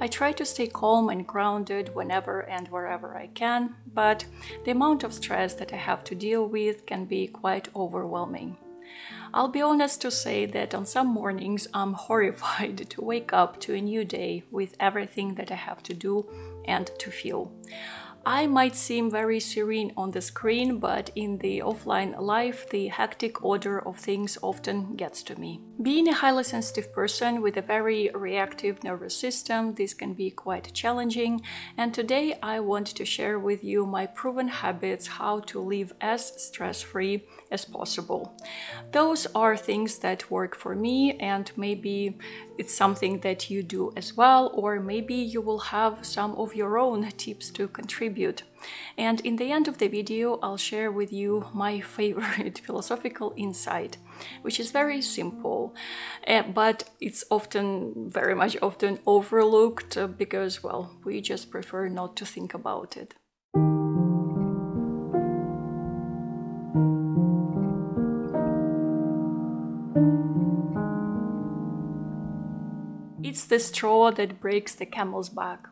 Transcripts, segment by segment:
I try to stay calm and grounded whenever and wherever I can, but the amount of stress that I have to deal with can be quite overwhelming. I'll be honest to say that on some mornings I'm horrified to wake up to a new day with everything that I have to do and to feel. I might seem very serene on the screen, but in the offline life, the hectic order of things often gets to me. Being a highly sensitive person with a very reactive nervous system, this can be quite challenging, and today I want to share with you my proven habits how to live as stress-free as possible. Those are things that work for me, and maybe it's something that you do as well, or maybe you will have some of your own tips to contribute. And in the end of the video, I'll share with you my favorite philosophical insight, which is very simple, but it's very much often overlooked because, well, we just prefer not to think about it. It's the straw that breaks the camel's back.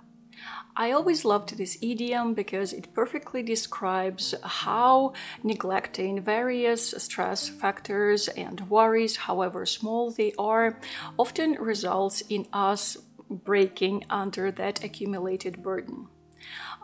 I always loved this idiom because it perfectly describes how neglecting various stress factors and worries, however small they are, often results in us breaking under that accumulated burden.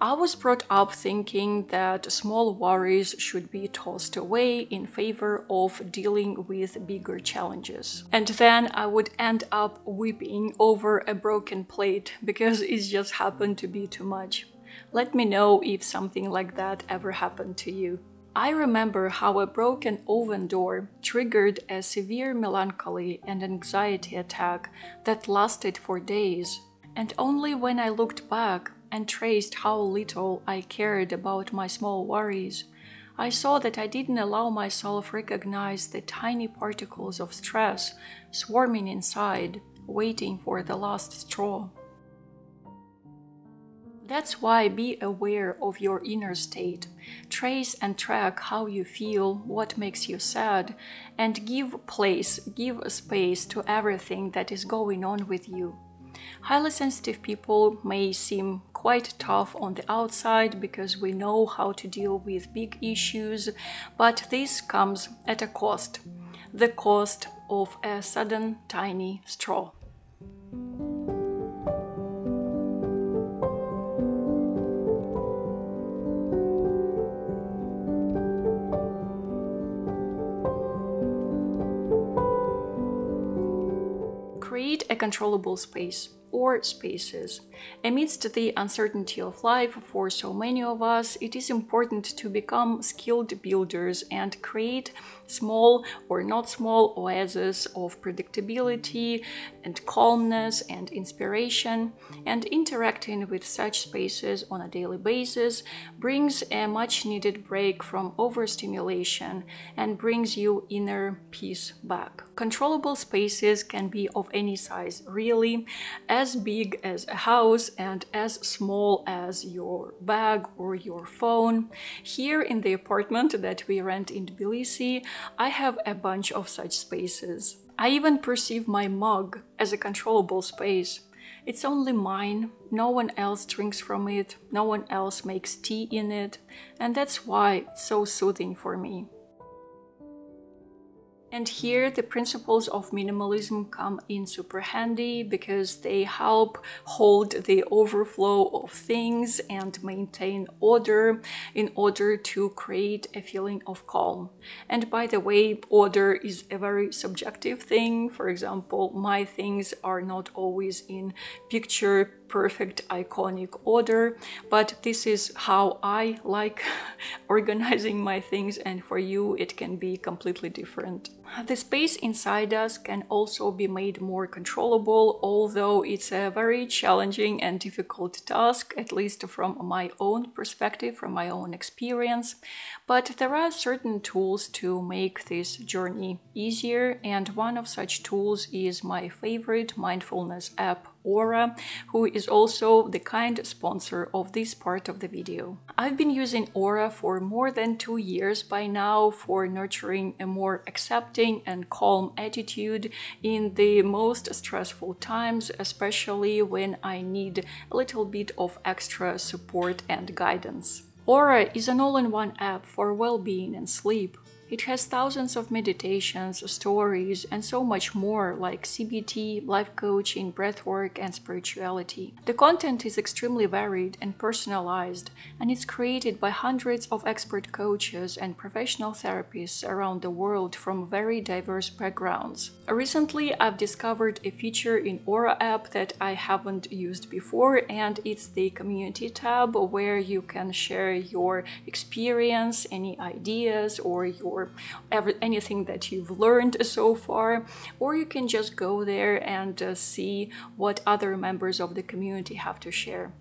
I was brought up thinking that small worries should be tossed away in favor of dealing with bigger challenges. And then I would end up weeping over a broken plate because it just happened to be too much. Let me know if something like that ever happened to you. I remember how a broken oven door triggered a severe melancholy and anxiety attack that lasted for days. And only when I looked back and traced how little I cared about my small worries, I saw that I didn't allow myself recognize the tiny particles of stress swarming inside, waiting for the last straw. That's why be aware of your inner state, trace and track how you feel, what makes you sad, and give space to everything that is going on with you. Highly sensitive people may seem quite tough on the outside because we know how to deal with big issues, but this comes at a cost, the cost of a sudden tiny straw. Create a controllable space or spaces. Amidst the uncertainty of life for so many of us, it is important to become skilled builders and create small or not small oases of predictability and calmness and inspiration. And interacting with such spaces on a daily basis brings a much needed break from overstimulation and brings you inner peace back. Controllable spaces can be of any size, really, as big as a house and as small as your bag or your phone. Here in the apartment that we rent in Tbilisi, I have a bunch of such spaces. I even perceive my mug as a controllable space. It's only mine, no one else drinks from it, no one else makes tea in it, and that's why it's so soothing for me. And here the principles of minimalism come in super handy because they help hold the overflow of things and maintain order in order to create a feeling of calm. And by the way, order is a very subjective thing. For example, my things are not always in picture perfect iconic order, but this is how I like organizing my things, and for you it can be completely different. The space inside us can also be made more controllable, although it's a very challenging and difficult task, at least from my own perspective, from my own experience. But there are certain tools to make this journey easier, and one of such tools is my favorite mindfulness app, Aura, who is also the kind sponsor of this part of the video. I've been using Aura for more than 2 years by now for nurturing a more accepting and calm attitude in the most stressful times, especially when I need a little bit of extra support and guidance. Aura is an all-in-one app for well-being and sleep. It has thousands of meditations, stories, and so much more like CBT, life coaching, breathwork, and spirituality. The content is extremely varied and personalized, and it's created by hundreds of expert coaches and professional therapists around the world from very diverse backgrounds. Recently, I've discovered a feature in Aura app that I haven't used before, and it's the community tab where you can share your experience, any ideas, or anything that you've learned so far, or you can just go there and see what other members of the community have to share.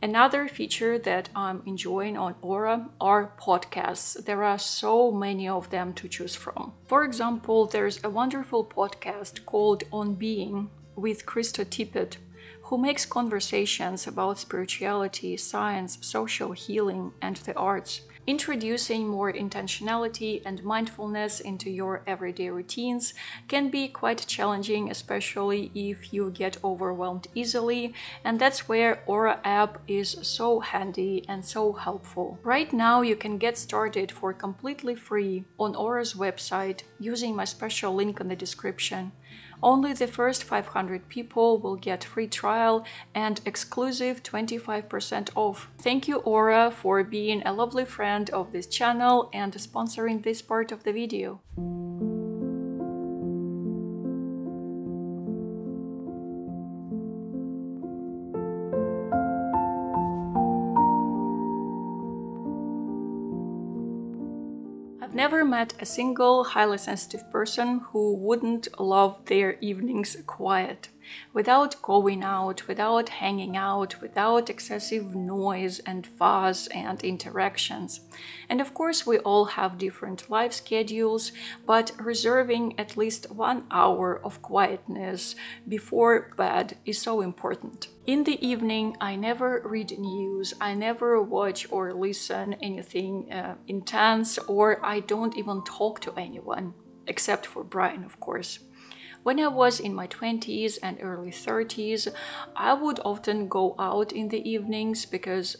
Another feature that I'm enjoying on Aura are podcasts. There are so many of them to choose from. For example, there's a wonderful podcast called On Being with Krista Tippett, who makes conversations about spirituality, science, social healing, and the arts, introducing more intentionality and mindfulness into your everyday routines can be quite challenging, especially if you get overwhelmed easily, and that's where Aura app is so handy and so helpful. Right now you can get started for completely free on Aura's website using my special link in the description. Only the first 500 people will get free trial and exclusive 25% off. Thank you, Aura, for being a lovely friend of this channel and sponsoring this part of the video. I've never met a single highly sensitive person who wouldn't love their evenings quiet, without going out, without hanging out, without excessive noise and fuss and interactions. And of course, we all have different life schedules, but reserving at least 1 hour of quietness before bed is so important. In the evening, I never read news, I never watch or listen anything intense, or I don't even talk to anyone, except for Brian, of course. When I was in my 20s and early 30s, I would often go out in the evenings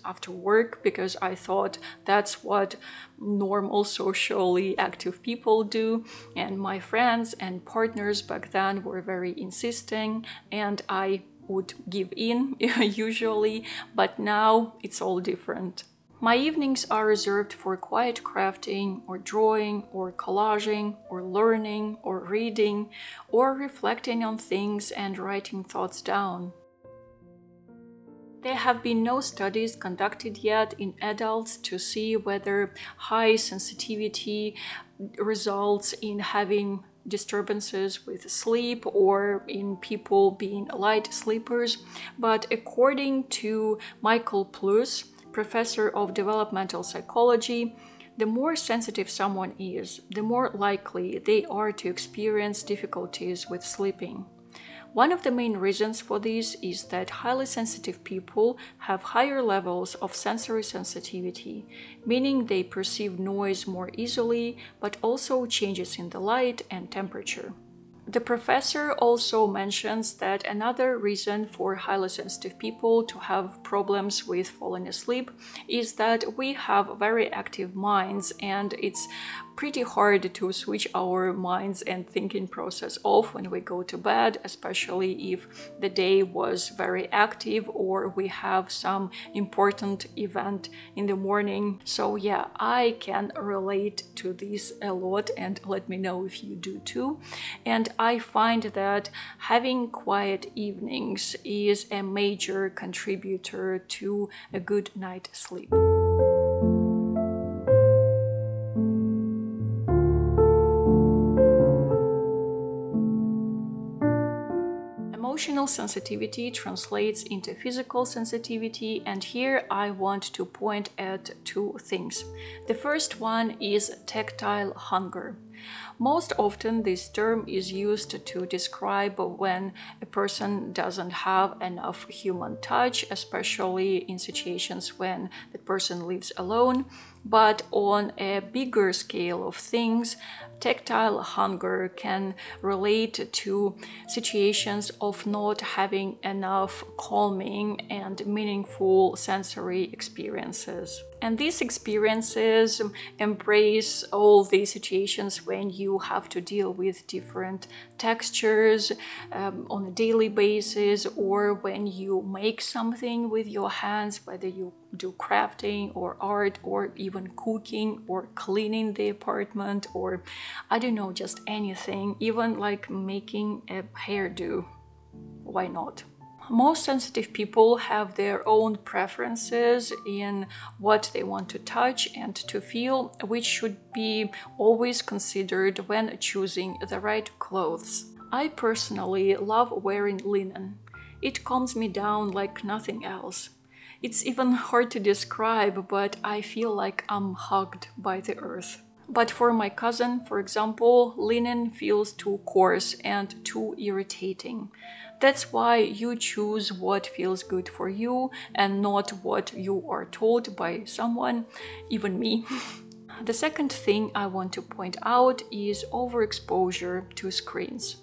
after work because I thought that's what normal socially active people do, and my friends and partners back then were very insisting and I would give in usually, but now it's all different. My evenings are reserved for quiet crafting or drawing or collaging or learning or reading or reflecting on things and writing thoughts down. There have been no studies conducted yet in adults to see whether high sensitivity results in having disturbances with sleep or in people being light sleepers, but according to Michael Plus, professor of developmental psychology, the more sensitive someone is, the more likely they are to experience difficulties with sleeping. One of the main reasons for this is that highly sensitive people have higher levels of sensory sensitivity, meaning they perceive noise more easily, but also changes in the light and temperature. The professor also mentions that another reason for highly sensitive people to have problems with falling asleep is that we have very active minds, and it's pretty hard to switch our minds and thinking process off when we go to bed, especially if the day was very active or we have some important event in the morning. So yeah, I can relate to this a lot, and let me know if you do too. And I find that having quiet evenings is a major contributor to a good night's sleep. Emotional sensitivity translates into physical sensitivity, and here I want to point at two things. The first one is tactile hunger. Most often, this term is used to describe when a person doesn't have enough human touch, especially in situations when the person lives alone. But on a bigger scale of things, tactile hunger can relate to situations of not having enough calming and meaningful sensory experiences. And these experiences embrace all the situations when you have to deal with different textures on a daily basis, or when you make something with your hands, whether you do crafting or art or even cooking or cleaning the apartment, or I don't know, just anything, even like making a hairdo. Why not? Most sensitive people have their own preferences in what they want to touch and to feel, which should be always considered when choosing the right clothes. I personally love wearing linen. It calms me down like nothing else. It's even hard to describe, but I feel like I'm hugged by the earth. But for my cousin, for example, linen feels too coarse and too irritating. That's why you choose what feels good for you and not what you are told by someone, even me. The second thing I want to point out is overexposure to screens.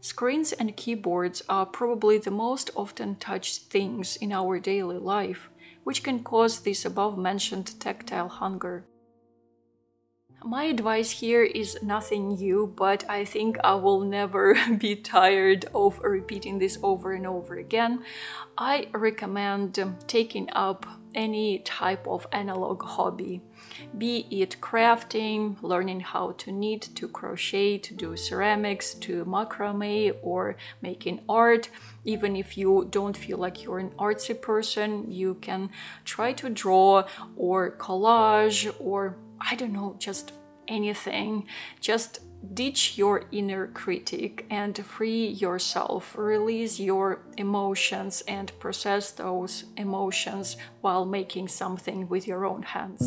Screens and keyboards are probably the most often touched things in our daily life, which can cause this above-mentioned tactile hunger. My advice here is nothing new, but I think I will never be tired of repeating this over and over again. I recommend taking up any type of analog hobby, be it crafting, learning how to knit, to crochet, to do ceramics, to macrame, or making art. Even if you don't feel like you're an artsy person, you can try to draw or collage or I don't know, just anything. Just ditch your inner critic and free yourself, release your emotions and process those emotions while making something with your own hands.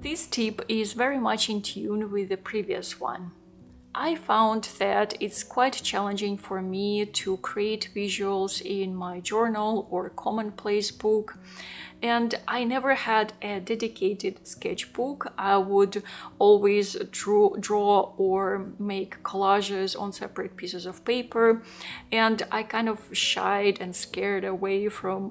This tip is very much in tune with the previous one. I found that it's quite challenging for me to create visuals in my journal or commonplace book, and I never had a dedicated sketchbook. I would always draw or make collages on separate pieces of paper, and I kind of shied and scared away from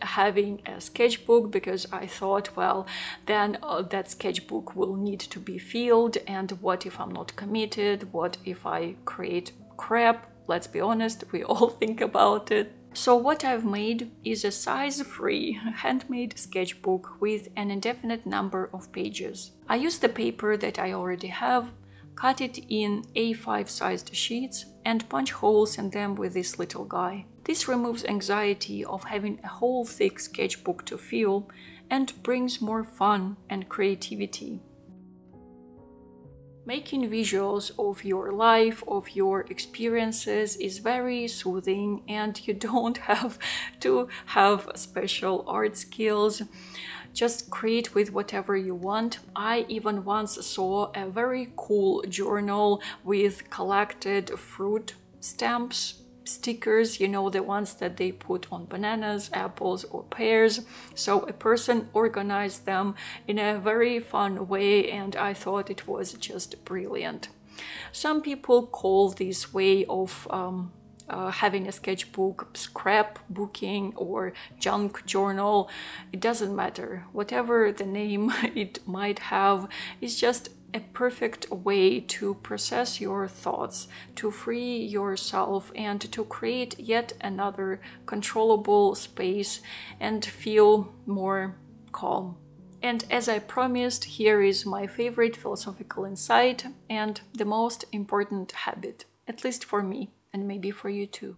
having a sketchbook because I thought, well, then that sketchbook will need to be filled, and what if I'm not committed? What if I create crap? Let's be honest, we all think about it. So what I've made is a size-free, handmade sketchbook with an indefinite number of pages. I used the paper that I already have, cut it in A5 sized sheets, and punch holes in them with this little guy. This removes anxiety of having a whole thick sketchbook to fill and brings more fun and creativity. Making visuals of your life, of your experiences is very soothing, and you don't have to have special art skills. Just create with whatever you want. I even once saw a very cool journal with collected fruit stamps, stickers, you know, the ones that they put on bananas, apples, or pears. So a person organized them in a very fun way, and I thought it was just brilliant. Some people call this way of having a sketchbook scrapbooking or junk journal. It doesn't matter. Whatever the name it might have, it's just a perfect way to process your thoughts, to free yourself, and to create yet another controllable space and feel more calm. And as I promised, here is my favorite philosophical insight and the most important habit, at least for me, and maybe for you too.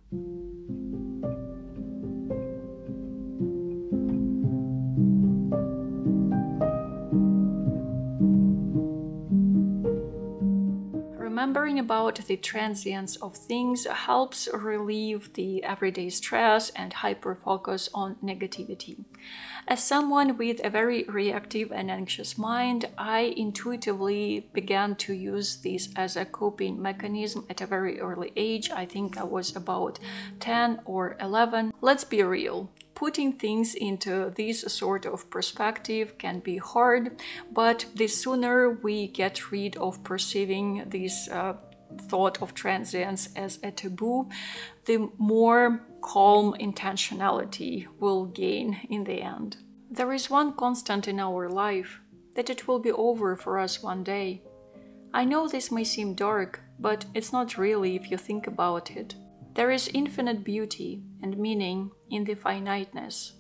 Remembering about the transience of things helps relieve the everyday stress and hyper-focus on negativity. As someone with a very reactive and anxious mind, I intuitively began to use this as a coping mechanism at a very early age. I think I was about 10 or 11. Let's be real. Putting things into this sort of perspective can be hard, but the sooner we get rid of perceiving this thought of transience as a taboo, the more calm intentionality will gain in the end. There is one constant in our life, that it will be over for us one day. I know this may seem dark, but it's not really if you think about it. There is infinite beauty and meaning in the finiteness.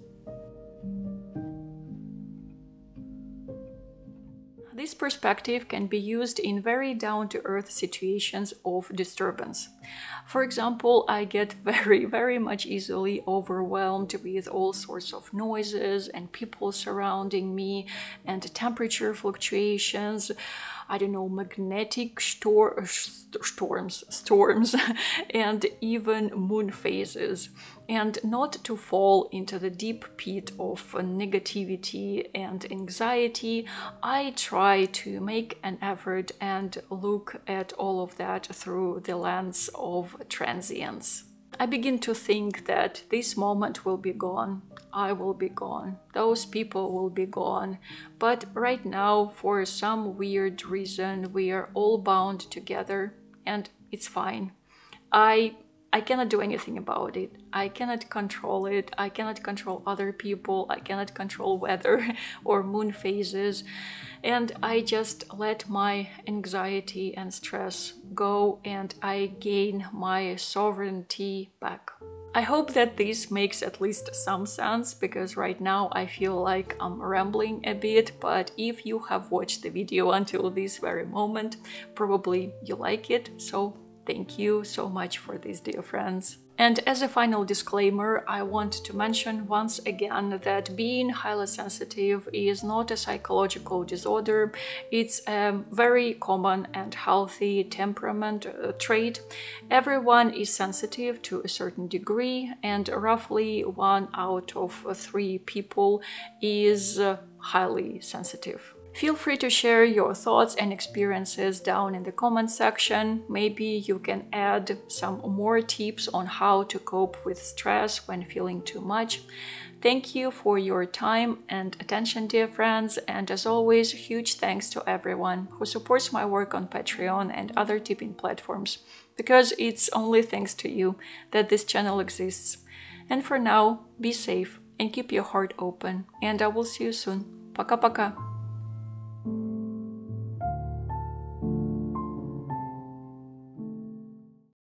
This perspective can be used in very down-to-earth situations of disturbance. For example, I get very much easily overwhelmed with all sorts of noises and people surrounding me and temperature fluctuations, I don't know, magnetic storms, and even moon phases. And not to fall into the deep pit of negativity and anxiety, I try to make an effort and look at all of that through the lens of transience. I begin to think that this moment will be gone, I will be gone, those people will be gone, but right now, for some weird reason, we are all bound together and it's fine. I cannot do anything about it. I cannot control it. I cannot control other people. I cannot control weather or moon phases. And I just let my anxiety and stress go and I gain my sovereignty back. I hope that this makes at least some sense, because right now I feel like I'm rambling a bit, but if you have watched the video until this very moment, probably you like it, so thank you so much for this, dear friends. And as a final disclaimer, I want to mention once again that being highly sensitive is not a psychological disorder. It's a very common and healthy temperament trait. Everyone is sensitive to a certain degree, and roughly 1 out of 3 people is highly sensitive. Feel free to share your thoughts and experiences down in the comment section. Maybe you can add some more tips on how to cope with stress when feeling too much. Thank you for your time and attention, dear friends, and as always, huge thanks to everyone who supports my work on Patreon and other tipping platforms, because it's only thanks to you that this channel exists. And for now, be safe and keep your heart open, and I will see you soon. Пока-пока!